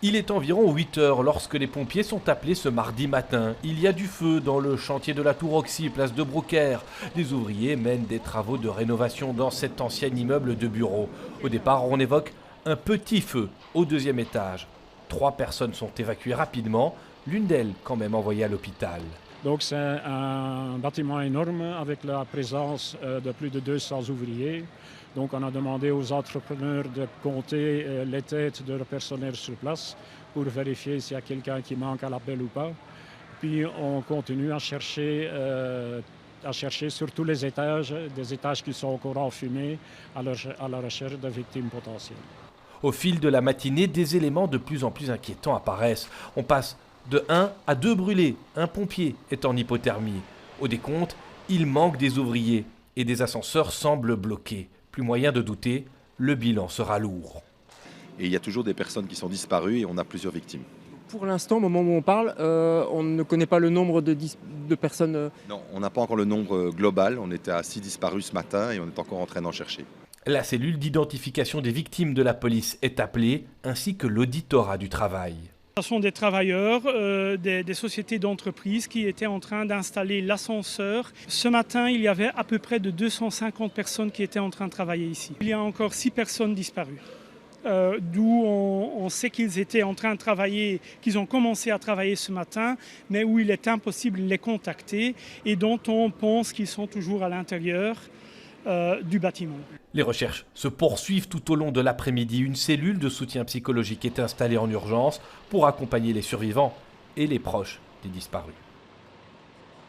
Il est environ 8 heures lorsque les pompiers sont appelés ce mardi matin. Il y a du feu dans le chantier de la Tour Oxy, place de Brouckère. Les ouvriers mènent des travaux de rénovation dans cet ancien immeuble de bureaux. Au départ, on évoque un petit feu au deuxième étage. 3 personnes sont évacuées rapidement, l'une d'elles quand même envoyée à l'hôpital. Donc c'est un bâtiment énorme avec la présence de plus de 200 ouvriers. Donc on a demandé aux entrepreneurs de compter les têtes de leur personnel sur place pour vérifier s'il y a quelqu'un qui manque à l'appel ou pas. Puis on continue à chercher sur tous les étages, des étages qui sont encore en fumée, à la recherche de victimes potentielles. Au fil de la matinée, des éléments de plus en plus inquiétants apparaissent. On passe de 1 à 2 brûlés, un pompier est en hypothermie. Au décompte, il manque des ouvriers et des ascenseurs semblent bloqués. Plus moyen de douter, le bilan sera lourd. Et il y a toujours des personnes qui sont disparues et on a plusieurs victimes. Pour l'instant, au moment où on parle, on ne connaît pas le nombre de personnes. Non, on n'a pas encore le nombre global. On était à 6 disparus ce matin et on est encore en train d'en chercher. La cellule d'identification des victimes de la police est appelée, ainsi que l'auditorat du travail. Ce sont des travailleurs des sociétés d'entreprise qui étaient en train d'installer l'ascenseur. Ce matin, il y avait à peu près de 250 personnes qui étaient en train de travailler ici. Il y a encore 6 personnes disparues. D'où on sait qu'ils étaient en train de travailler, qu'ils ont commencé à travailler ce matin, mais où il est impossible de les contacter et dont on pense qu'ils sont toujours à l'intérieur du bâtiment. Les recherches se poursuivent tout au long de l'après-midi. Une cellule de soutien psychologique est installée en urgence pour accompagner les survivants et les proches des disparus.